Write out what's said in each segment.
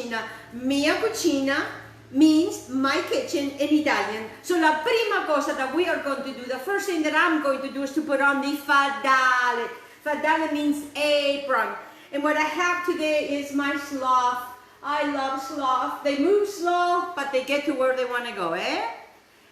cucina. Mia cucina means my kitchen in Italian. So la prima cosa that we are going to do, the first thing that I'm going to do is to put on the fadale. Fadale means apron. And what I have today is my sloth. I love sloth. They move slow, but they get to where they want to go, eh?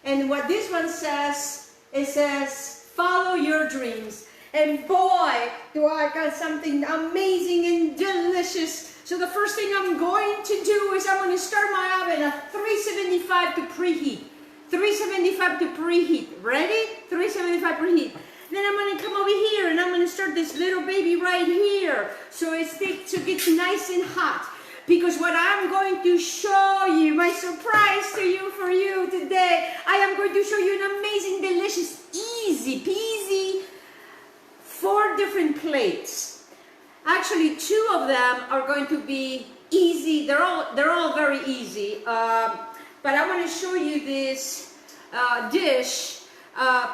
And what this one says, it says, follow your dreams. And boy, do I got something amazing and delicious. So the first thing I'm going to do is I'm going to start my oven at 375 to preheat. 375 to preheat. Ready? 375 preheat. Then I'm going to come over here and I'm going to start this little baby right here. So it gets nice and hot. Because what I'm going to show you, my surprise to you for you today, I am going to show you an amazing, delicious, easy peasy 4 different plates. Actually, 2 of them are going to be easy. They're all very easy. But I want to show you this dish.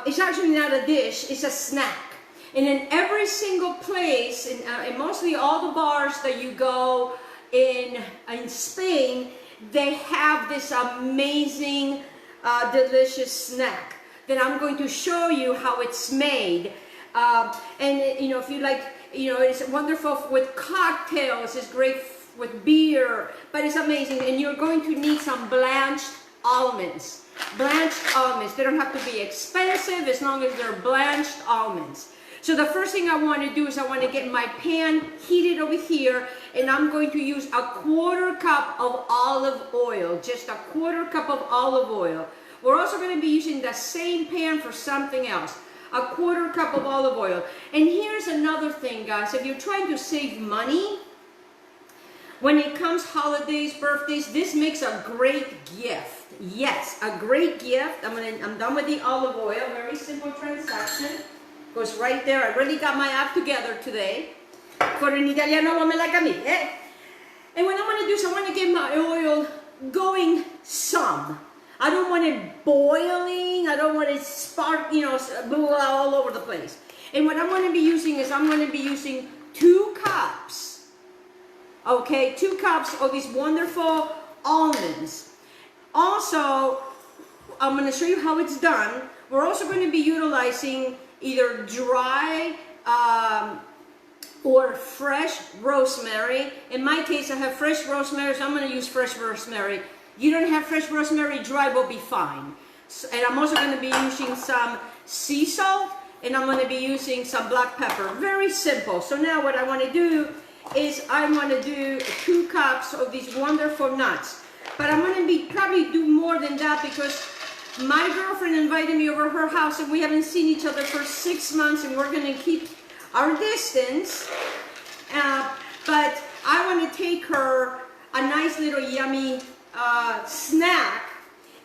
It's actually not a dish, it's a snack. And in every single place, in mostly all the bars that you go in Spain, they have this amazing, delicious snack that I'm going to show you how it's made. And if you like, it's wonderful with cocktails, it's great with beer, but it's amazing. And you're going to need some blanched almonds. Blanched almonds. They don't have to be expensive as long as they're blanched almonds. So the first thing I want to do is I want to get my pan heated over here, and I'm going to use a 1/4 cup of olive oil, just a 1/4 cup of olive oil. We're also going to be using the same pan for something else. A 1/4 cup of olive oil. And here's another thing, guys. If you're trying to save money, when it comes holidays, birthdays, this makes a great gift. Yes, a great gift. I'm done with the olive oil. Very simple transaction. Goes right there. I really got my act together today. For an Italiano woman like me, eh? And what I want to do is I want to get my oil going some. I don't want it boiling. I don't want it spark, all over the place. And what I'm going to be using is I'm going to be using 2 cups. Okay, 2 cups of these wonderful almonds. Also, I'm going to show you how it's done. We're also going to be utilizing either dry or fresh rosemary. In my case, I have fresh rosemary, so I'm going to use fresh rosemary. You don't have fresh rosemary, dry will be fine. And I'm also going to be using some sea salt, and I'm going to be using some black pepper. Very simple. So now what I want to do is I want to do 2 cups of these wonderful nuts. But I'm going to be probably do more than that because my girlfriend invited me over her house and we haven't seen each other for 6 months, and we're going to keep our distance. But I want to take her a nice little yummy snack,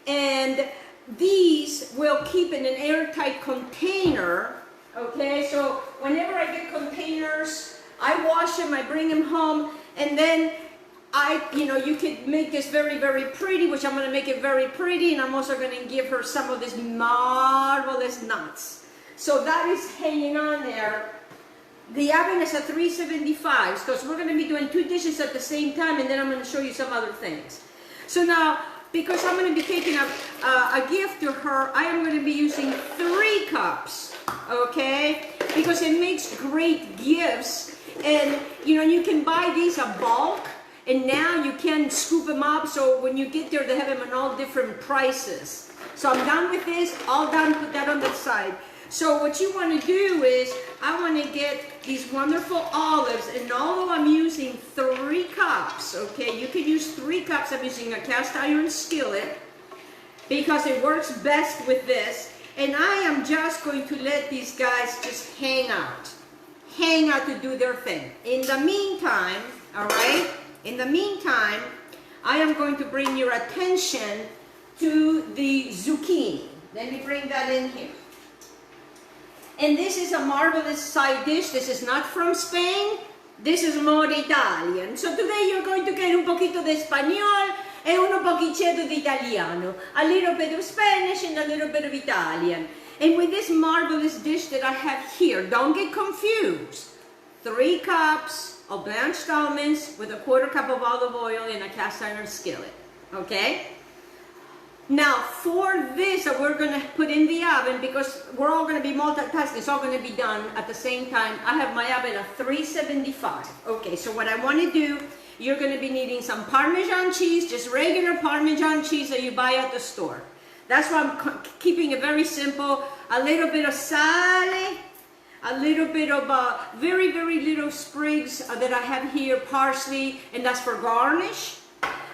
and these will keep in an airtight container. Okay, so whenever I get containers, I wash them, I bring them home, and then you could make this very, very pretty, which I'm going to make it very pretty, and I'm also going to give her some of these marvelous nuts. So that is hanging on there. The oven is at 375, because we're going to be doing 2 dishes at the same time, and then I'm going to show you some other things. So now, because I'm going to be taking a gift to her, I am going to be using 3 cups, okay? Because it makes great gifts, and you can buy these a bulk, and now you can scoop them up, so when you get there, they have them in all different prices. So I'm done with this, all done, put that on the side. So what you want to do is, I want to get these wonderful olives, and although I'm using 3 cups, okay, you can use 3 cups, I'm using a cast iron skillet, because it works best with this, and I am just going to let these guys just hang out to do their thing. In the meantime, all right, I am going to bring your attention to the zucchini. Let me bring that in here. And this is a marvelous side dish. This is not from Spain. This is more Italian. So today you're going to get un poquito de español and un poquito de italiano. A little bit of Spanish and a little bit of Italian. And with this marvelous dish that I have here, don't get confused. 3 cups of blanched almonds with a 1/4 cup of olive oil in a cast iron skillet, okay? Now, for this that we're going to put in the oven, because we're all going to be multitasking, it's all going to be done at the same time. I have my oven at 375. Okay, so what I want to do, you're going to be needing some Parmesan cheese, just regular Parmesan cheese that you buy at the store. That's why I'm keeping it very simple. A little bit of sale, a little bit of very, very little sprigs that I have here, parsley, and that's for garnish.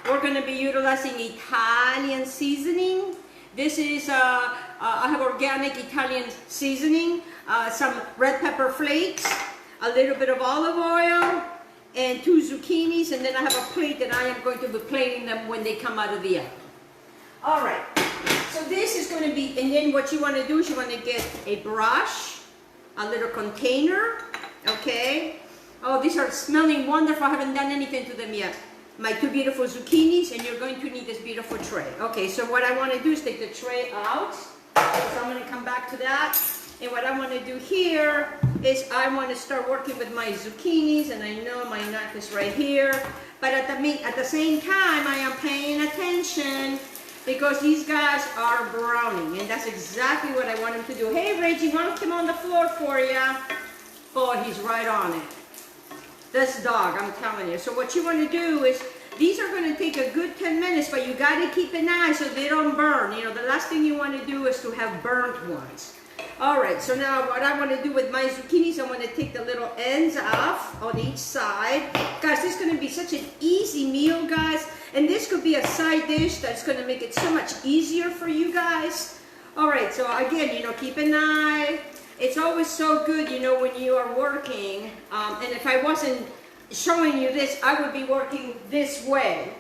We're going to be utilizing Italian seasoning. This is, I have organic Italian seasoning, some red pepper flakes, a little bit of olive oil, and 2 zucchinis, and then I have a plate that I am going to be plating them when they come out of the oven. All right, so this is going to be, and then what you want to do is you want to get a brush, a little container, okay? Oh, these are smelling wonderful. I haven't done anything to them yet. My 2 beautiful zucchinis, and you're going to need this beautiful tray. Okay, so what I want to do is take the tray out. So I'm going to come back to that. And what I want to do here is I want to start working with my zucchinis, and I know my knife is right here. But at the same time, I am paying attention because these guys are browning, and that's exactly what I want them to do. Hey, Reggie, want to come on the floor for you? Oh, he's right on it. This dog, I'm telling you. So what you want to do is, these are going to take a good 10 minutes, but you got to keep an eye so they don't burn. You know, the last thing you want to do is to have burnt ones. All right, so now what I want to do with my zucchinis, I want to take the little ends off on each side. Guys, this is going to be such an easy meal, guys. And this could be a side dish that's going to make it so much easier for you guys. All right, so again, you know, keep an eye. It's always so good, you know, when you are working, and if I wasn't showing you this, I would be working this way.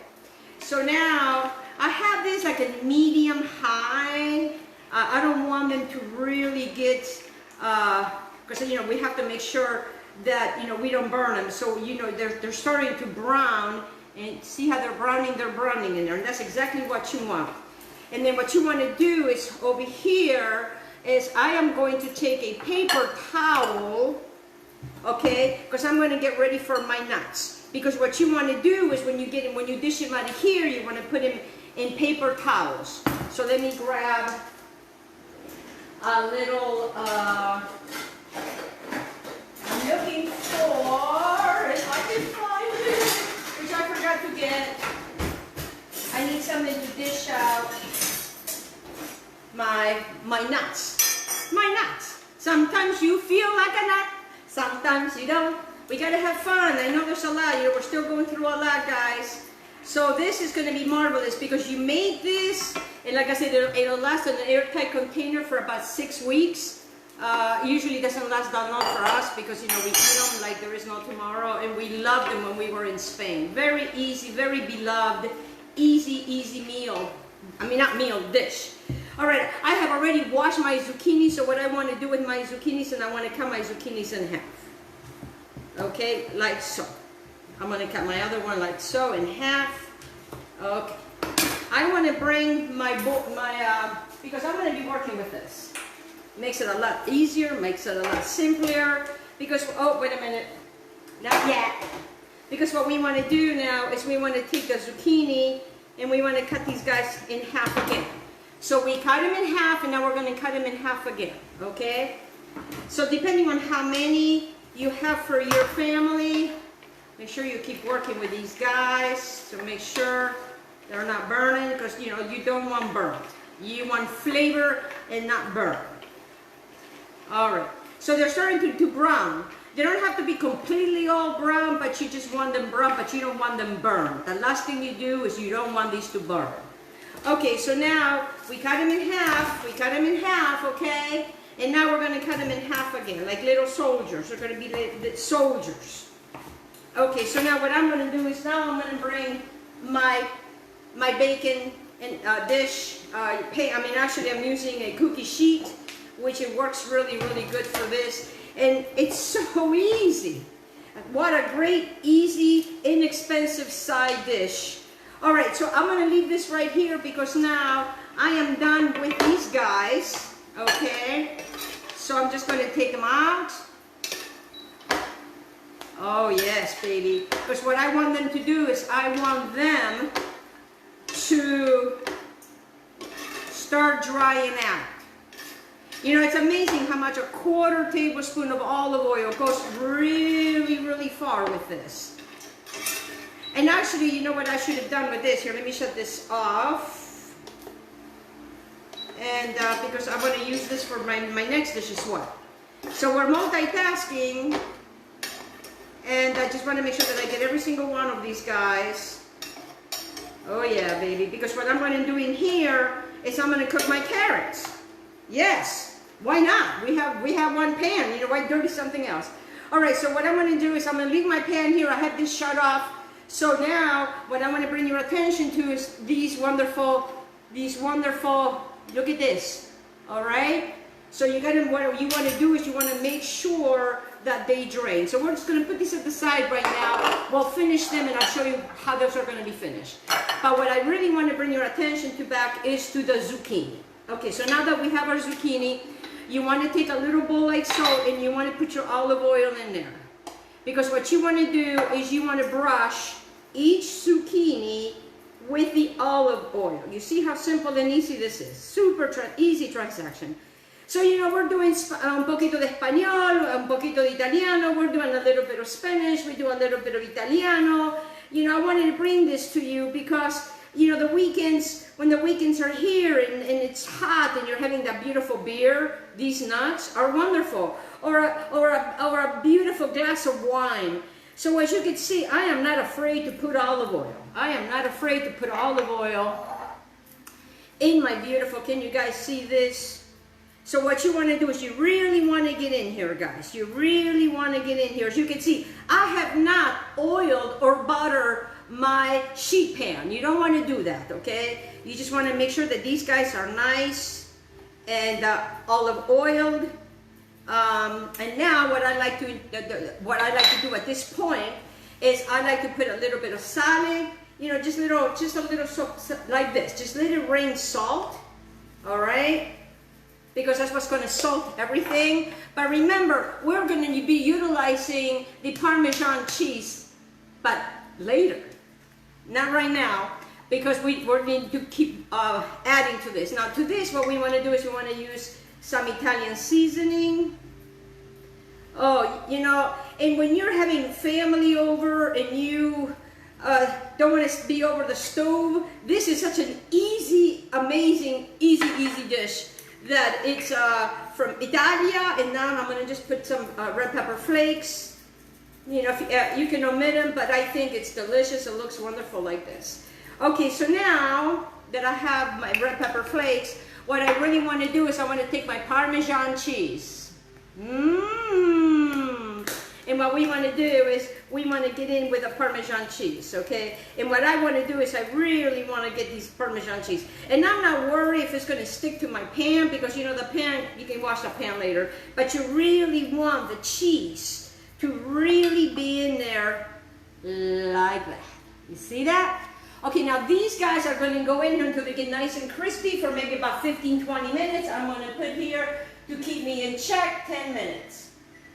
So now, I have this like a medium high. I don't want them to really get, because, you know, we have to make sure that, you know, we don't burn them. So, you know, they're starting to brown, and see how they're browning in there, and that's exactly what you want. And then what you want to do is over here, is I am going to take a paper towel, okay, because I'm going to get ready for my nuts. Because what you want to do is when you dish them out of here, you want to put them in paper towels. So let me grab a little, I'm looking for, if I can find it, which I forgot to get, I need something to dish out my nuts. My nuts. Sometimes you feel like a nut, sometimes you don't. We gotta have fun. I know there's a lot. You know, we're still going through a lot, guys. So this is gonna be marvelous because you made this, and like I said, it'll last in an airtight container for about 6 weeks. Usually doesn't last that long for us because, you know, we eat them like there is no tomorrow, and we loved them when we were in Spain. Very easy, very beloved, easy meal. I mean, not meal, dish. All right, I have already washed my zucchini, so what I want to do with my zucchinis, and I want to cut my zucchinis in half. Okay, like so. I'm going to cut my other one like so in half. Okay. I want to bring because I'm going to be working with this. Makes it a lot easier, makes it a lot simpler, because, oh, wait a minute. Not yet. Because what we want to do now is we want to take the zucchini and we want to cut these guys in half again. So we cut them in half, and now we're going to cut them in half again, okay? So depending on how many you have for your family, make sure you keep working with these guys to make sure they're not burning, because, you know, you don't want burnt. You want flavor and not burn. All right, so they're starting to brown. They don't have to be completely all brown, but you just want them brown, but you don't want them burned. The last thing you do is you don't want these to burn. Okay, so now we cut them in half, okay? And now we're going to cut them in half again, like little soldiers. They're going to be the soldiers. Okay, so now what I'm going to do is now I'm going to bring my bacon and dish. Actually I'm using a cookie sheet, which it works really good for this. And it's so easy. What a great, easy, inexpensive side dish. All right, so I'm going to leave this right here because now I am done with these guys, okay? So I'm just going to take them out. Oh yes, baby. Because what I want them to do is I want them to start drying out. You know, it's amazing how much a 1/4 tablespoon of olive oil goes really, really far with this. And actually, you know what I should have done with this? Here, let me shut this off. And because I'm going to use this for my next dish as well. So we're multitasking. And I just want to make sure that I get every single one of these guys. Oh yeah, baby. Because what I'm going to do in here is I'm going to cook my carrots. Yes. Why not? We have one pan. You know, why dirty something else? All right. So what I'm going to do is I'm going to leave my pan here. I have this shut off. So now what I want to bring your attention to is these wonderful. Look at this. All right. So what you want to do is you want to make sure that they drain. So we're just going to put these at the side right now. We'll finish them and I'll show you how those are going to be finished. But what I really want to bring your attention to back is to the zucchini. Okay, so now that we have our zucchini, you want to take a little bowl like so and you want to put your olive oil in there. Because what you want to do is you want to brush each zucchini with the olive oil. You see how simple and easy this is. Super easy transaction. So, you know, we're doing un poquito de español, un poquito de italiano, we're doing a little bit of Spanish, we do a little bit of Italiano. You know, I wanted to bring this to you because, you know, the weekends, when the weekends are here and it's hot and you're having that beautiful beer, these nuts are wonderful. Or a beautiful glass of wine. So as you can see, I am not afraid to put olive oil. I am not afraid to put olive oil in my beautiful, can you guys see this? So what you want to do is you really want to get in here, guys. You really want to get in here. As you can see, I have not oiled or buttered my sheet pan. You don't want to do that, okay? You just want to make sure that these guys are nice and olive oiled. And now what I like to do at this point is I like to put a little bit of sal, you know, just a little salt, like this. Just let it rain salt, all right? Because that's what's going to salt everything. But remember, we're going to be utilizing the Parmesan cheese, but later, not right now, because we're going to keep adding to this. Now to this, what we want to do is we want to use some Italian seasoning. Oh, you know, and when you're having family over and you don't want to be over the stove, this is such an easy, amazing, easy dish. That it's from Italia, and now I'm going to just put some red pepper flakes. You know, you can omit them, but I think it's delicious. It looks wonderful like this. Okay, so now that I have my red pepper flakes, what I really want to do is I want to take my Parmesan cheese. And what we want to do is we want to get in with a Parmesan cheese, okay? And what I want to do is I really want to get these Parmesan cheese. And I'm not worried if it's going to stick to my pan because, you know, the pan, you can wash the pan later. But you really want the cheese to really be in there like that. You see that? Okay, now these guys are going to go in until they get nice and crispy for maybe about 15-20 minutes. I'm going to put here to keep me in check 10 minutes.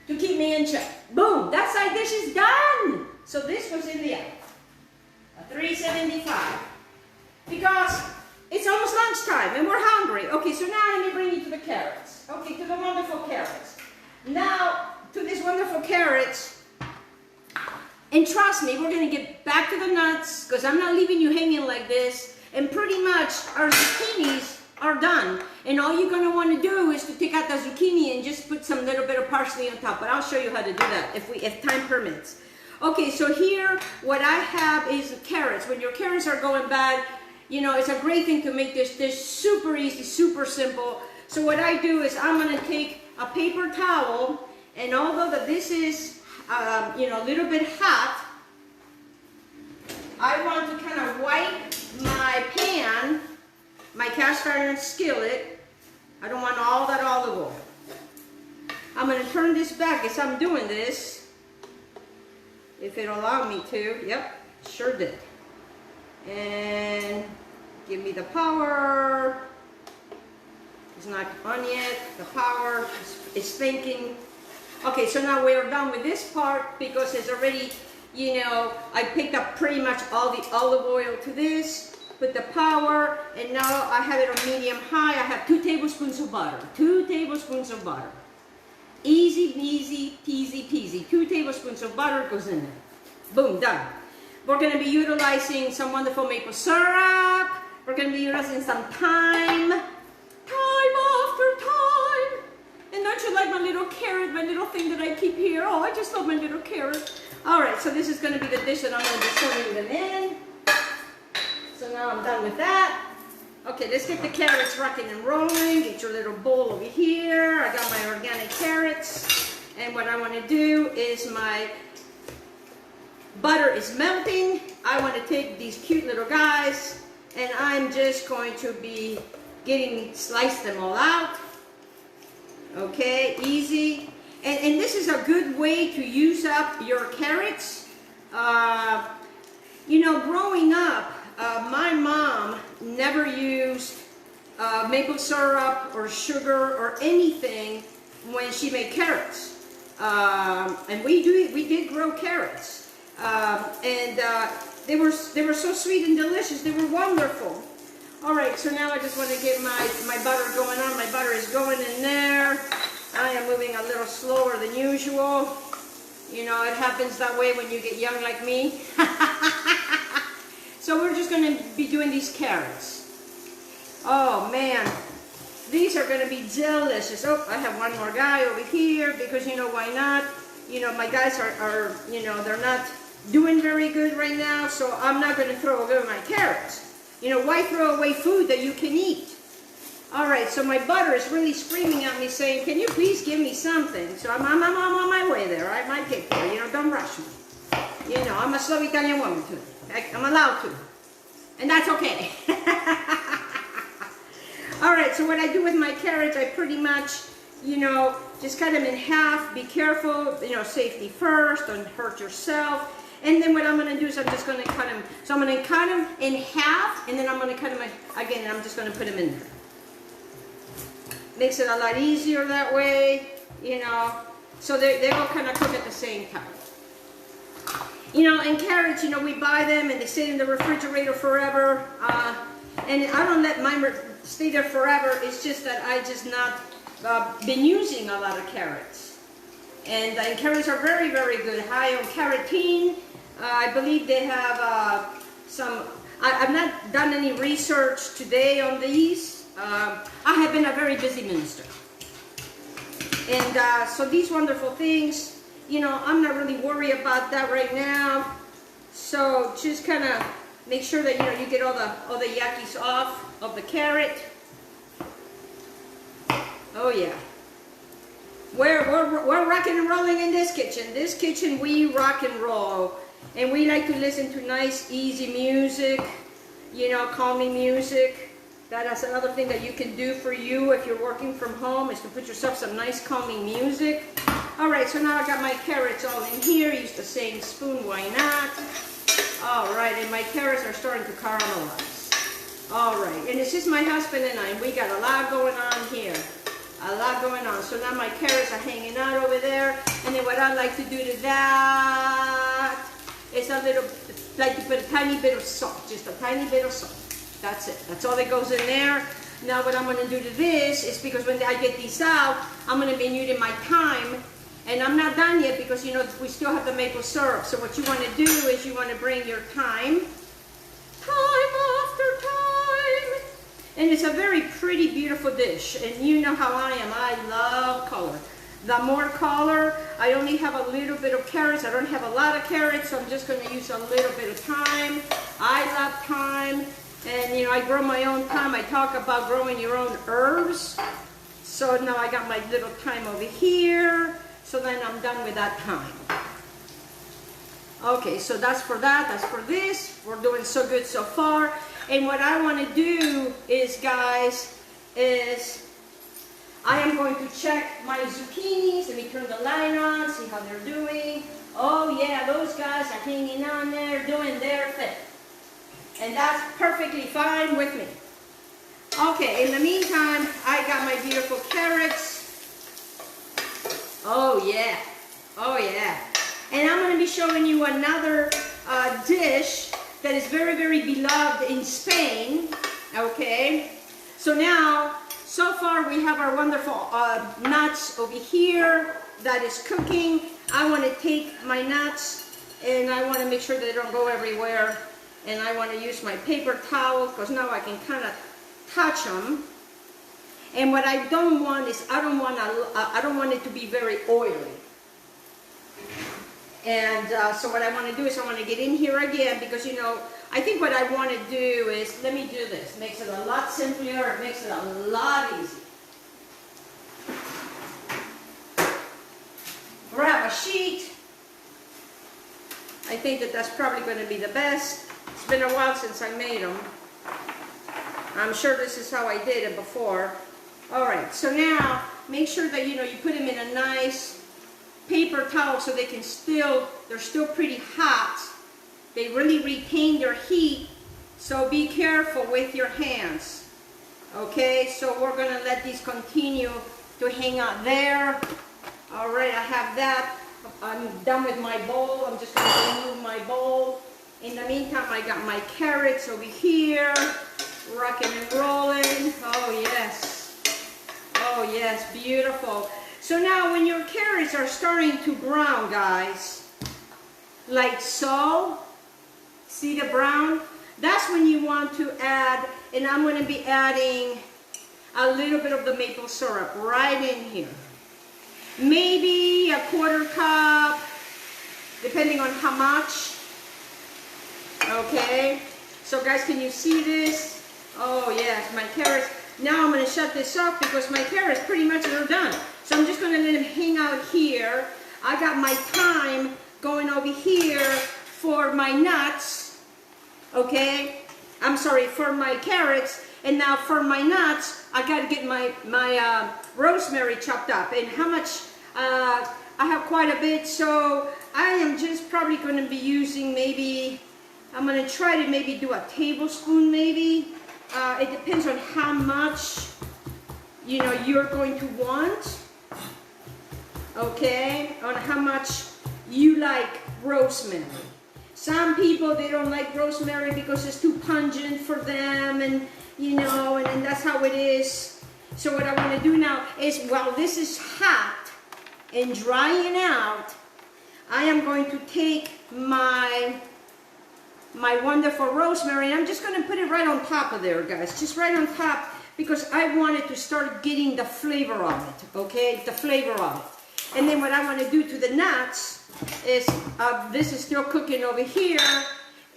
To keep me in check. Boom, that side dish is done. So this was in the oven, a 375. Because it's almost lunchtime and we're hungry. Okay, so now let me bring you to the carrots. Okay, to the wonderful carrots. Now, to these wonderful carrots, and trust me, we're going to get back to the nuts because I'm not leaving you hanging like this. And pretty much our zucchinis are done. And all you're going to want to do is to take out the zucchini and just put some little bit of parsley on top. But I'll show you how to do that if time permits. Okay, so here what I have is carrots. When your carrots are going bad, you know, it's a great thing to make this dish super easy, super simple. So what I do is I'm going to take a paper towel, and although that this is, you know, a little bit hot, I want to kind of wipe my pan, my cast iron skillet. I don't want all that olive oil. I'm going to turn this back as I'm doing this, if it'll allow me to. Yep, sure did. And give me the power. It's not on yet. The power is thinking. Okay, so now we're done with this part because it's already, you know, I picked up pretty much all the olive oil to this, put the power, and now I have it on medium high. I have 2 tablespoons of butter, 2 tablespoons of butter. Easy, easy, peasy, peasy. 2 tablespoons of butter goes in there. Boom, done. We're gonna be utilizing some wonderful maple syrup. We're gonna be utilizing some thyme. Time after time. And don't you like my little carrot, my little thing that I keep here? Oh, I just love my little carrot. All right, so this is going to be the dish that I'm going to be serving them in. So now I'm done with that. Okay, let's get the carrots rocking and rolling. Get your little bowl over here. I got my organic carrots. And what I want to do is my butter is melting. I want to take these cute little guys and I'm just going to be slice them all out. Okay, easy. And this is a good way to use up your carrots. You know, growing up, my mom never used maple syrup or sugar or anything when she made carrots. And we did grow carrots. They were so sweet and delicious. They were wonderful. All right, so now I just want to get my butter going on. My butter is going in there. I am moving a little slower than usual. You know, it happens that way when you get young like me. So we're just going to be doing these carrots. Oh, man. These are going to be delicious. Oh, I have one more guy over here because, you know, why not? You know, my guys are you know, they're not doing very good right now, so I'm not going to throw away my carrots. You know, why throw away food that you can eat? All right, so my butter is really screaming at me saying, can you please give me something? So I'm on my way there. I might get there. You know, don't rush me. You know, I'm a slow Italian woman too. I'm allowed to. And that's okay. All right, so what I do with my carrots, I pretty much, you know, just cut them in half. Be careful, you know, safety first. Don't hurt yourself. And then what I'm going to do is I'm just going to cut them. So I'm going to cut them in half, and then I'm going to cut them again, and I'm just going to put them in there. Makes it a lot easier that way, you know. So they all kind of cook at the same time. You know, and carrots, you know, we buy them, and they sit in the refrigerator forever. And I don't let mine stay there forever. It's just that I just not been using a lot of carrots. And carrots are very, very good. High on carotene. I believe they have some, I've not done any research today on these. I have been a very busy minister. And so these wonderful things, you know, I'm not really worried about that right now. So just kind of make sure that, you know, you get all the yuckies off of the carrot. Oh yeah. We're rocking and rolling in this kitchen. This kitchen, we rock and roll. And we like to listen to nice, easy music, you know, calming music. That's another thing that you can do for you if you're working from home, is to put yourself some nice, calming music. All right, so now I got my carrots all in here. Use the same spoon, why not? All right, and my carrots are starting to caramelize. All right, and it's just my husband and I. We got a lot going on here. A lot going on. So now my carrots are hanging out over there. And then what I like to do to that is like to put a tiny bit of salt. Just a tiny bit of salt. That's it. That's all that goes in there. Now what I'm going to do to this is, because when I get these out, I'm going to be using my thyme. And I'm not done yet because, you know, we still have the maple syrup. So what you want to do is you want to bring your thyme. Time after time. And it's a very pretty, beautiful dish. And you know how I am. I love color. The more color, I only have a little bit of carrots. I don't have a lot of carrots, so I'm just going to use a little bit of thyme. I love thyme. And, you know, I grow my own thyme. I talk about growing your own herbs. So now I got my little thyme over here. So then I'm done with that thyme. Okay, so that's for that. That's for this. We're doing so good so far. And what I want to do is, guys, is I am going to check my zucchinis. Let me turn the light on, see how they're doing. Oh yeah, those guys are hanging on there, doing their thing. And that's perfectly fine with me. Okay, in the meantime, I got my beautiful carrots. Oh Oh yeah, oh yeah. And I'm going to be showing you another dish that is very, very beloved in Spain, okay? So now, so far we have our wonderful nuts over here that is cooking. I want to take my nuts and I want to make sure they don't go everywhere. And I want to use my paper towel because now I can kind of touch them. And what I don't want is, I don't want it to be very oily. And so what I want to do is I want to get in here again because, you know, I think what I want to do is, let me do this. Makes it a lot simpler. It makes it a lot easier. Grab a sheet. I think that that's probably going to be the best. It's been a while since I made them. I'm sure this is how I did it before. All right, so now make sure that, you know, you put them in a nice paper towel so they can they're still pretty hot. They really retain their heat, so be careful with your hands. Okay, so we're gonna let these continue to hang out there. All right, I have that. I'm done with my bowl. I'm just gonna remove my bowl. In the meantime, I got my carrots over here, rocking and rolling. Oh yes, oh yes, beautiful. So now when your carrots are starting to brown, guys, like so, see the brown? That's when you want to add, and I'm going to be adding a little bit of the maple syrup right in here. Maybe a 1/4 cup, depending on how much. Okay, so guys, can you see this? Oh yes, my carrots. Now I'm going to shut this off because my carrots pretty much are done. So I'm just going to let them hang out here. I got my thyme going over here for my nuts. Okay, I'm sorry, for my carrots. And now for my nuts, I got to get my rosemary chopped up. And how much? I have quite a bit, so I am just probably going to be using maybe, I'm going to try to maybe do a tablespoon maybe. It depends on how much, you know, you're going to want. Okay, on how much you like rosemary. Some people, they don't like rosemary because it's too pungent for them, and you know, and that's how it is. So what I want to do now is, while this is hot and drying out, I am going to take my wonderful rosemary, and I'm just going to put it right on top of there, guys, just right on top, because I wanted to start getting the flavor of it, okay, the flavor of it. And then what I want to do to the nuts is, this is still cooking over here,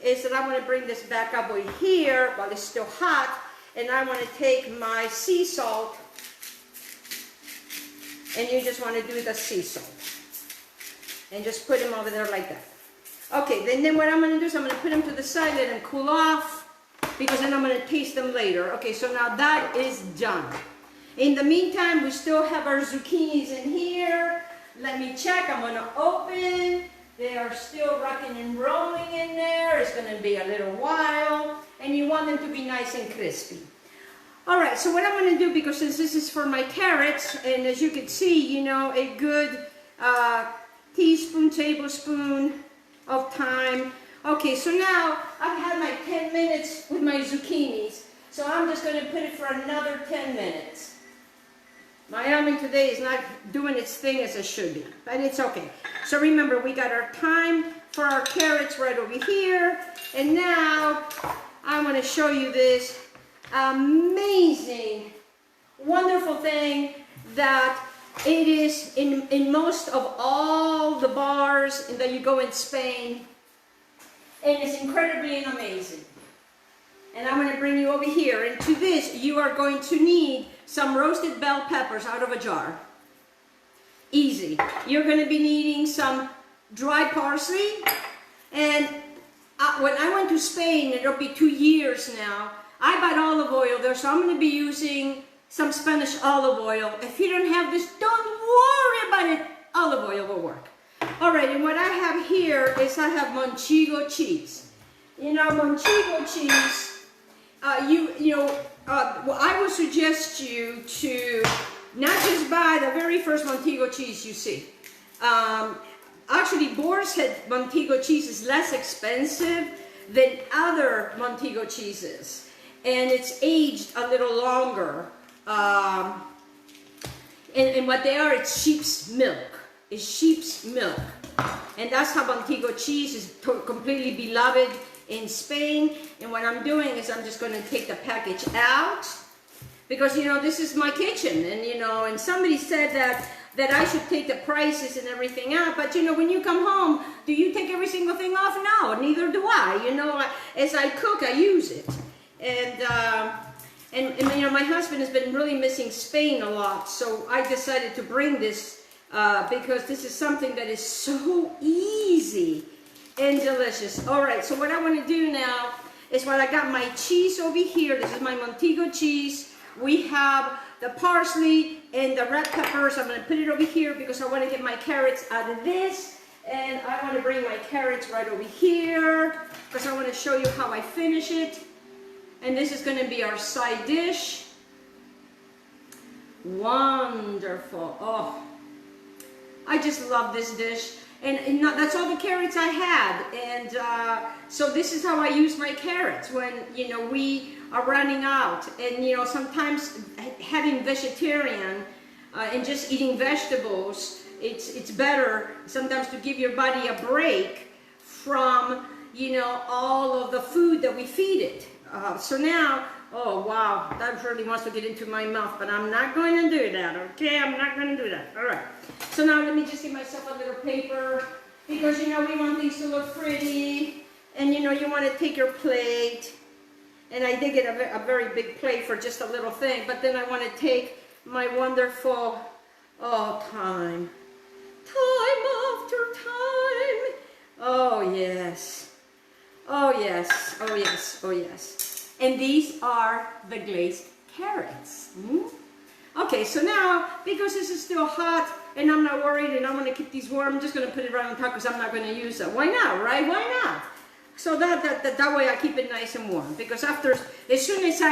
is that I want to bring this back up over here while it's still hot, and I want to take my sea salt, and you just want to do the sea salt, and just put them over there like that. Okay, then what I'm going to do is I'm going to put them to the side, let them cool off, because then I'm going to taste them later. Okay, so now that is done. In the meantime, we still have our zucchinis in here. Let me check. I'm going to open. They are still rocking and rolling in there. It's going to be a little while. And you want them to be nice and crispy. All right, so what I'm going to do, because since this is for my carrots, and as you can see, you know, a good teaspoon, tablespoon of thyme. Okay, so now I've had my 10 minutes with my zucchinis. So I'm just going to put it for another 10 minutes. My oven today is not doing its thing as it should be, but it's okay. So remember, we got our thyme for our carrots right over here. And now I want to show you this amazing, wonderful thing that it is in most of all the bars that you go in Spain. And it's incredibly amazing. And I'm going to bring you over here. And to this, you are going to need some roasted bell peppers out of a jar. Easy. You're going to be needing some dry parsley. And when I went to Spain, it'll be 2 years now, I bought olive oil there, so I'm going to be using some Spanish olive oil. If you don't have this, don't worry about it. Olive oil will work. All right, and what I have here is I have Manchego cheese. You know, Manchego cheese, I would suggest you to not just buy the very first Manchego cheese you see. Actually, Boar's Head Montego cheese is less expensive than other Montego cheeses, and it's aged a little longer. And what they are, it's sheep's milk. It's sheep's milk. And that's how Montego cheese is completely beloved in Spain. And what I'm doing is I'm just going to take the package out, because, you know, this is my kitchen. And, you know, and somebody said that I should take the prices and everything out. But, you know, when you come home, do you take every single thing off? No, neither do I. You know, as I cook, I use it. And you know, my husband has been really missing Spain a lot, so I decided to bring this because this is something that is so easy and delicious. All right, so what I want to do now is, while I got my cheese over here, this is my Montego cheese. We have the parsley and the red peppers. I'm going to put it over here because I want to get my carrots out of this. And I want to bring my carrots right over here because I want to show you how I finish it. And this is going to be our side dish. Wonderful. Oh, I just love this dish. And that's all the carrots I had. And so this is how I use my carrots when, you know, we are running out. And, you know, sometimes having vegetarian and just eating vegetables, it's better sometimes to give your body a break from, you know, all of the food that we feed it. So now, oh wow, that really wants to get into my mouth, but I'm not going to do that, okay? I'm not going to do that. All right. So now let me just give myself a little paper, because, you know, we want these to look pretty, and, you know, you want to take your plate, and I did get a very big plate for just a little thing, but then I want to take my wonderful, time after time. Oh yes. Oh yes, oh yes, oh yes. And these are the glazed carrots. Okay, so now, because this is still hot and I'm not worried and I want to keep these warm, I'm just going to put it right on top because I'm not going to use it. Why not, right? Why not? So that way I keep it nice and warm. Because as soon as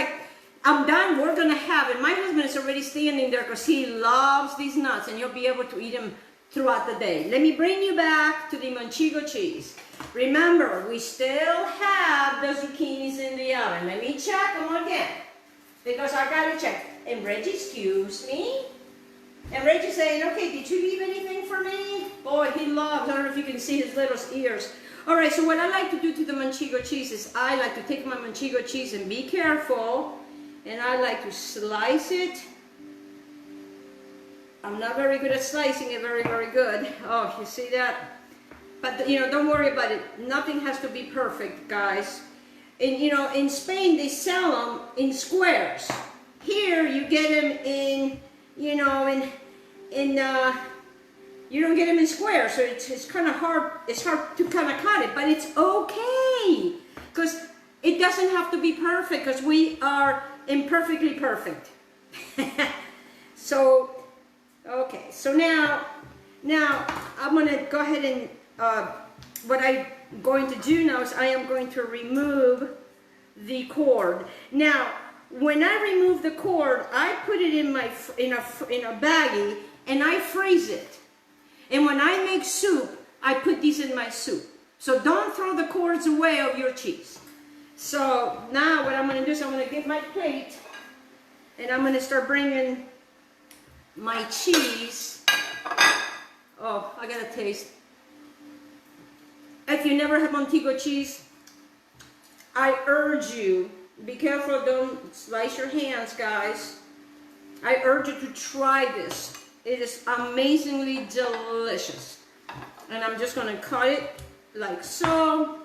I'm done, we're going to have it. My husband is already standing there because he loves these nuts, and you'll be able to eat them throughout the day. Let me bring you back to the Montego cheese. Remember, we still have the zucchinis in the oven. Let me check them again, because I gotta check. And Reggie, excuse me. And Reggie's saying, okay, did you leave anything for me? Boy, he loves, I don't know if you can see his little ears. All right, so what I like to do to the Montego cheese is I like to take my Montego cheese and be careful, and I like to slice it. I'm not very good at slicing it very, very good. Oh, you see that? But, you know, don't worry about it. Nothing has to be perfect, guys. And, you know, in Spain, they sell them in squares. Here, you get them in, you know, you don't get them in squares. So it's kind of hard. It's hard to kind of cut it, but it's okay. Because it doesn't have to be perfect, because we are imperfectly perfect. So, okay. So now I'm going to go ahead and what I'm going to do now is I am going to remove the cord. Now, when I remove the cord, I put it in a baggie and I freeze it. And when I make soup, I put these in my soup. So don't throw the cords away of your cheese. So now what I'm going to do is I'm going to get my plate and I'm going to start bringing my cheese. Oh, I got a taste. If you never had Montego cheese, I urge you, be careful, don't slice your hands, guys. I urge you to try this. It is amazingly delicious. And I'm just going to cut it like so.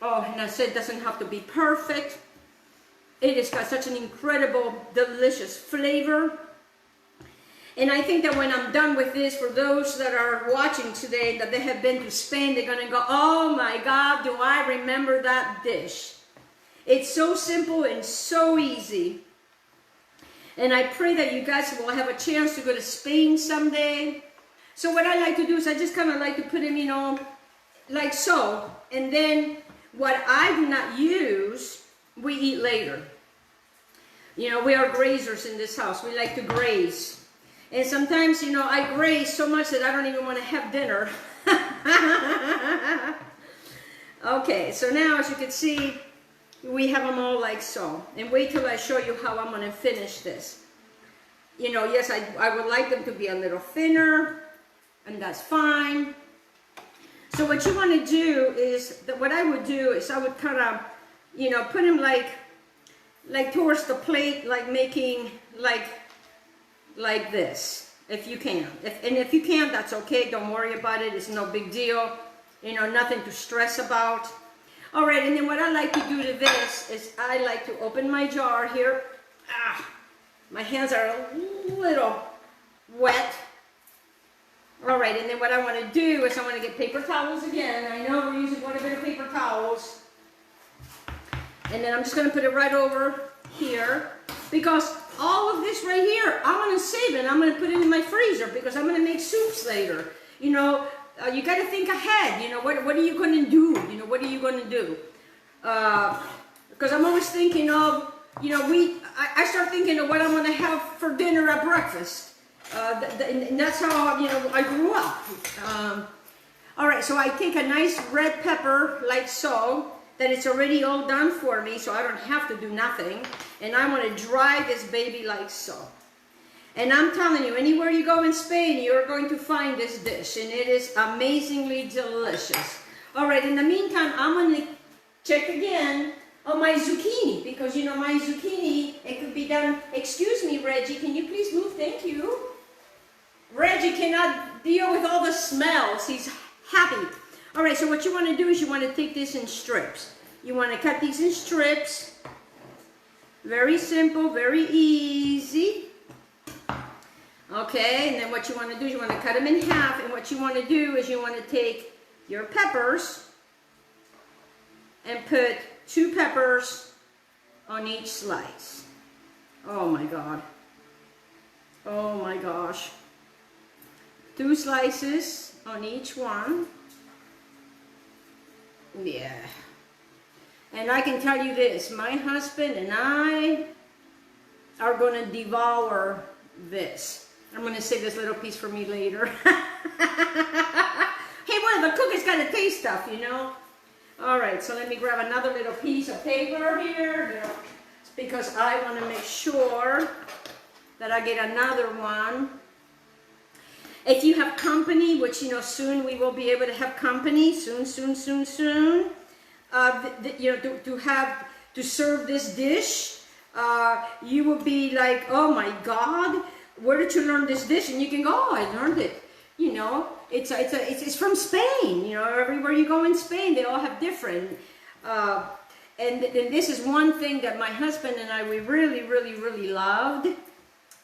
Oh, and I said it doesn't have to be perfect. It has got such an incredible, delicious flavor. And I think that when I'm done with this, for those that are watching today, that they have been to Spain, they're going to go, oh my God, do I remember that dish. It's so simple and so easy. And I pray that you guys will have a chance to go to Spain someday. So what I like to do is I just kind of like to put them, you know, like so. And then what I do not use, we eat later. You know, we are grazers in this house. We like to graze. And sometimes, you know, I graze so much that I don't even want to have dinner. Okay, so now as you can see, we have them all like so. And wait till I show you how I'm going to finish this. You know, yes, I would like them to be a little thinner, and that's fine. So what you want to do is, what I would do is I would kind of, you know, put them like towards the plate, like making like this, if you can. And if you can't, that's okay. Don't worry about it. It's no big deal. You know, nothing to stress about. All right, and then what I like to do to this is I like to open my jar here. My hands are a little wet. All right, and then what I want to do is I want to get paper towels again. I know we're using quite a bit of paper towels. And then I'm just going to put it right over here, because all of this right here, I'm going to save it. I'm going to put it in my freezer because I'm going to make soups later. You know, you got to think ahead. You know, what are you going to do? You know, what are you going to do? Because I'm always thinking of, you know, I start thinking of what I'm going to have for dinner at breakfast. And that's how, you know, I grew up. All right, so I take a nice red pepper like so, that it's already all done for me, so I don't have to do nothing. And I want to dry this baby like so. And I'm telling you, anywhere you go in Spain, you're going to find this dish, and it is amazingly delicious. All right, in the meantime, I'm going to check again on my zucchini, because, you know, my zucchini, it could be done. Excuse me, Reggie, can you please move? Thank you. Reggie cannot deal with all the smells. He's happy. All right, so what you want to do is you want to take this in strips. You want to cut these in strips. Very simple, very easy. Okay, and then what you want to do is you want to cut them in half, and what you want to do is you want to take your peppers and put 2 peppers on each slice. Oh my God. Oh my gosh. 2 slices on each one. Yeah. And I can tell you this, my husband and I are going to devour this. I'm going to save this little piece for me later. Hey, well, the cook has got to taste stuff, you know. All right, so let me grab another little piece of paper here, because I want to make sure that I get another one. If you have company, which, you know, soon we will be able to have company, soon, you know, to serve this dish, you will be like, oh my God, where did you learn this dish? And you can go, oh, I learned it. You know, it's from Spain. You know, everywhere you go in Spain, they all have different. And this is one thing that my husband and I, we really loved.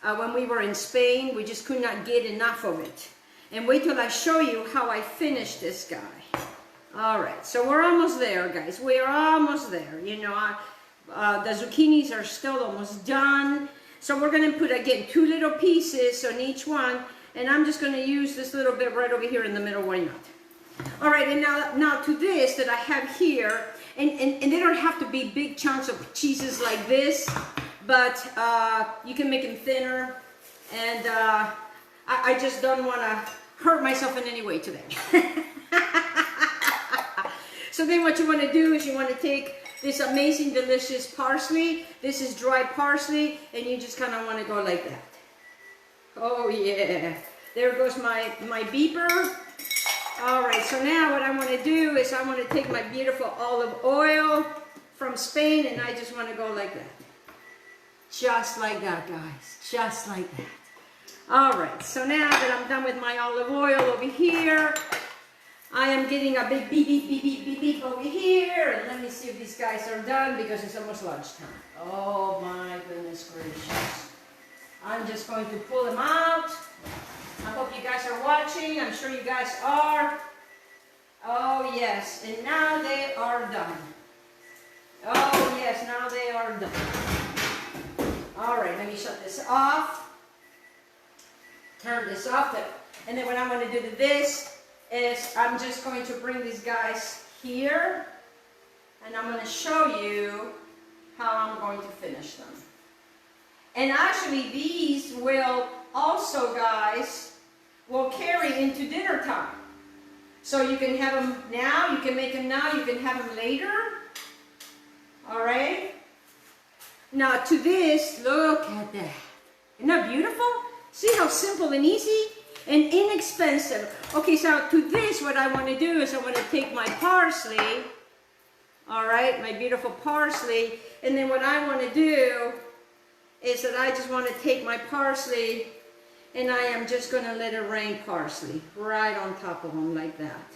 When we were in Spain, we just could not get enough of it. And wait till I show you how I finished this guy. All right, so we're almost there, guys. We're almost there. You know, the zucchinis are still almost done. So we're going to put, again, 2 little pieces on each one. And I'm just going to use this little bit right over here in the middle. Why not? All right, and now to this that I have here, and they don't have to be big chunks of cheeses like this, but you can make them thinner. And I just don't want to hurt myself in any way today. So then what you want to do is you want to take this amazing, delicious parsley. This is dried parsley, and you just kind of want to go like that. Oh yeah, there goes my beeper. All right, so now what I want to do is I want to take my beautiful olive oil from Spain, and I just want to go like that. Just like that, guys, just like that. All right, so now that I'm done with my olive oil over here, I am getting a big beep over here, and let me see if these guys are done because it's almost lunchtime. Oh my goodness gracious. I'm just going to pull them out. I hope you guys are watching. I'm sure you guys are. Oh yes, and now they are done. Oh yes, now they are done. All right, let me shut this off. Turn this off. And then what I'm going to do to this is I'm just going to bring these guys here, and I'm going to show you how I'm going to finish them. And actually these will also also, guys, will carry into dinner time. So you can have them now, you can make them now, you can have them later. All right? Now to this, look at that. Isn't that beautiful? See how simple and easy and inexpensive. Okay, so to this, what I want to do is I want to take my parsley, all right, my beautiful parsley, and then what I want to do is that I just want to take my parsley and I am just going to let it rain parsley right on top of them like that.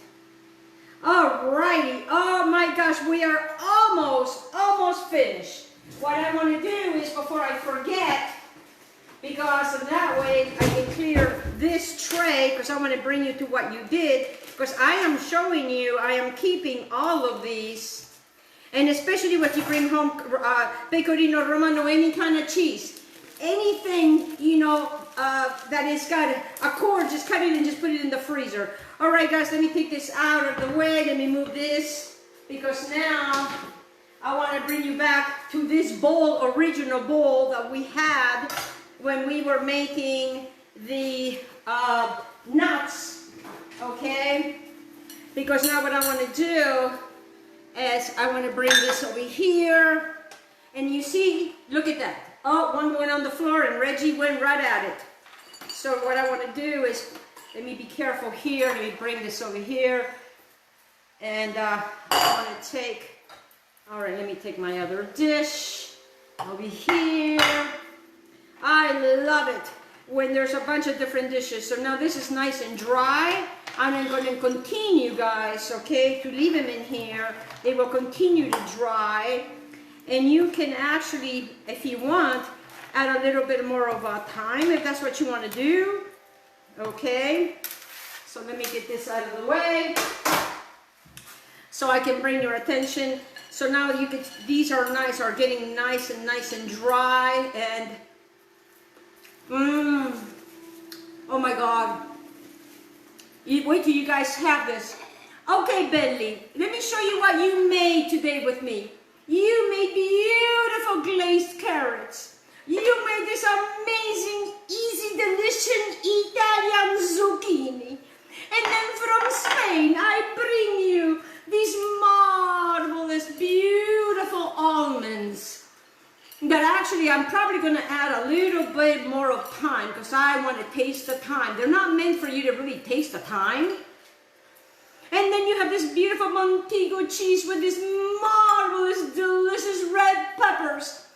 Alrighty, oh my gosh, we are almost finished. What I want to do is, before I forget, because in that way I can clear this tray, because I want to bring you to what you did, because I am showing you, I am keeping all of these, and especially what you bring home, pecorino romano, any kind of cheese, anything, you know, that has got a cord, just cut it and just put it in the freezer. All right, guys, let me take this out of the way. Let me move this, because now I want to bring you back to this bowl, original bowl that we had when we were making the nuts, okay? Because now what I want to do is I want to bring this over here, and you see, look at that. Oh, one went on the floor and Reggie went right at it. So what I want to do is, let me be careful here, let me bring this over here, and I want to take, all right, let me take my other dish over here. I love it when there's a bunch of different dishes. So now this is nice and dry, and I'm going to continue, guys, okay, to leave them in here. They will continue to dry, and you can actually, if you want, add a little bit more of thyme if that's what you want to do, okay? So let me get this out of the way so I can bring your attention. So now you can, these are nice, are getting nice and dry, and oh my God. Wait till you guys have this. Okay, Bentley, let me show you what you made today with me. You made beautiful glazed carrots. You made this amazing, easy, delicious Italian zucchini. And then from Spain, I bring you these marvelous, beautiful almonds that actually I'm probably going to add a little bit more of thyme, because I want to taste the thyme. They're not meant for you to really taste the thyme. And then you have this beautiful Montego cheese with these marvelous, delicious red peppers.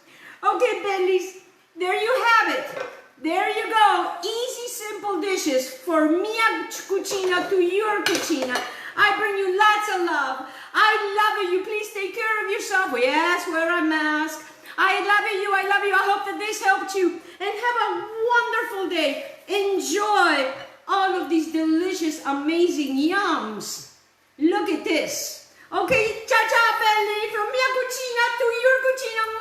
Okay, Bentleys, there you have it. There you go. Easy, simple dishes for mia cucina to your cucina. I bring you lots of love. I love you. Please take care of yourself. Yes, wear a mask. I love you. I love you. I hope that this helped you. And have a wonderful day. Enjoy all of these delicious, amazing yums. Look at this. Okay, ciao, ciao, Bentley. From mia cucina to your cucina.